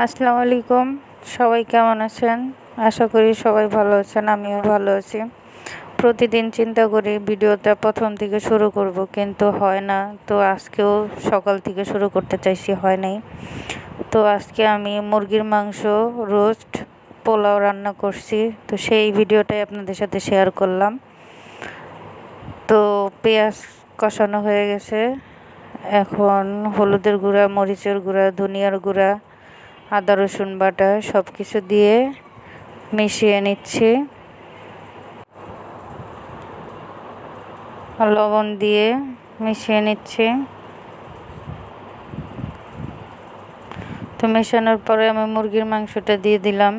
আসসালামু আলাইকুম। সবাই কেমন আছেন? আশা করি সবাই ভালো আছেন, আমিও ভালো আছি। প্রতিদিন চিন্তা করি ভিডিওটা প্রথম থেকে শুরু করব, কিন্তু হয় না। তো আজকেও সকাল থেকে শুরু করতে চাইছি, হয় নাই। তো আজকে আমি মুরগির মাংস, রোস্ট, পোলাও রান্না করছি। তো সেই ভিডিওটাই আপনাদের সাথে শেয়ার করলাম। তো পেঁয়াজ কষানো হয়ে গেছে, এখন হলুদের গুঁড়া, মরিচের গুঁড়া, ধনিয়ার গুঁড়া, আদা রসুন বাটা সব কিছু দিয়ে মিশিয়ে নিচ্ছি। লবণ দিয়ে মিশিয়ে নিচ্ছি। তো মেশানোর পরে আমি মুরগির মাংসটা দিয়ে দিলাম।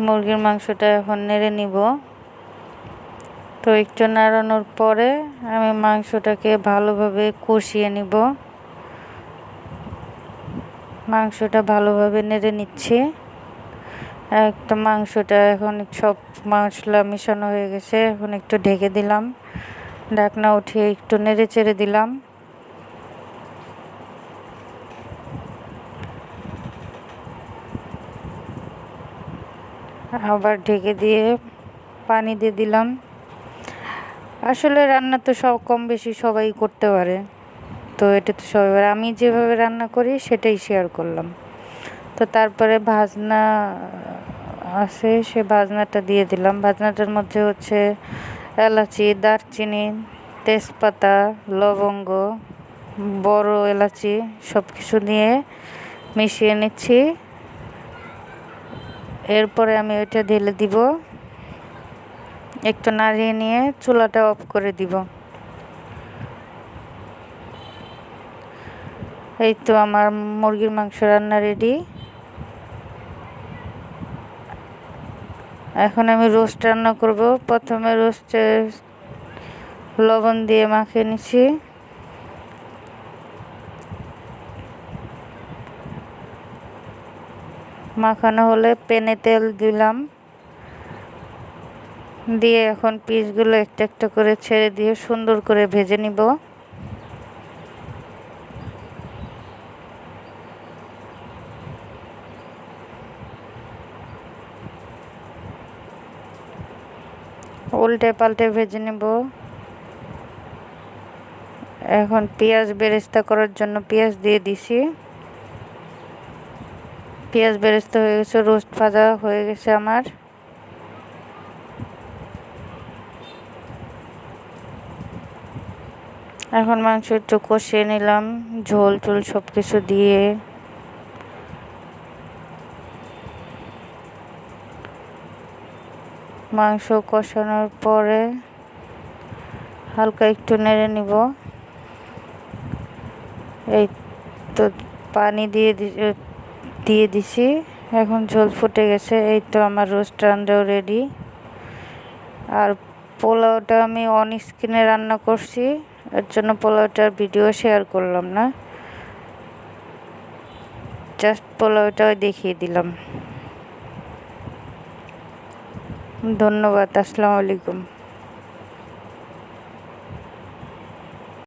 মুরগির মাংসটা এখন নেড়ে নিব। তো একটু নাড়ানোর পরে আমি মাংসটাকে ভালোভাবে কষিয়ে নিব। মাংসটা ভালোভাবে নেড়ে নিচ্ছি। একটা মাংসটা এখন সব মশলা মিশানো হয়ে গেছে, এখন একটু ঢেকে দিলাম। ঢাকনা উঠিয়ে একটু নেড়ে চেড়ে দিলাম। আবার ঢেকে দিয়ে পানি দিয়ে দিলাম। আসলে রান্না তো সব কম বেশি সবাই করতে পারে, তো এটা তো সবাই, আমি যেভাবে রান্না করি সেটাই শেয়ার করলাম। তো তারপরে ভাজনা আছে, সে ভাজনাটা দিয়ে দিলাম। ভাজনাটার মধ্যে হচ্ছে এলাচি, দারচিনি, তেজপাতা, লবঙ্গ, বড় এলাচি সব কিছু দিয়ে মিশিয়ে নিচ্ছি। এরপরে আমি ওইটা ঢেলে দিব, একটু নাড়িয়ে নিয়ে চুলাটা অফ করে দিব। এই তো আমার মুরগির মাংস রান্না রেডি। এখন আমি রোস্ট রান্না করব। প্রথমে রোস্টে লবণ দিয়ে মাখিয়ে নিচ্ছি। মাখানো হলে প্যানে তেল দিলাম, দিয়ে এখন পিসগুলো একটা একটা করে ছেড়ে দিয়ে সুন্দর করে ভেজে নিব। উল্টে পাল্টে ভেজে নেব। এখন পেঁয়াজ বেরেস্তা করার জন্য পেঁয়াজ দিয়ে দিছি। পেঁয়াজ বেরেস্তা হয়ে গেছে, রোস্ট ভাজা হয়ে গেছে আমার। এখন মাংস একটু কষিয়ে নিলাম, ঝোল টোল সব কিছু দিয়ে। মাংস কষানোর পরে হালকা একটু নেড়ে নিব। এই তো পানি দিয়ে দিছি। এখন ঝোল ফুটে গেছে। এই তো আমার রোস্ট রান্নাও রেডি। আর পোলাওটা আমি অন স্ক্রিনে রান্না করছি, এর জন্য পোলাওটার ভিডিও শেয়ার করলাম না, জাস্ট পোলাওটাও দেখিয়ে দিলাম। ধন্যবাদ। আসসালামু আলাইকুম।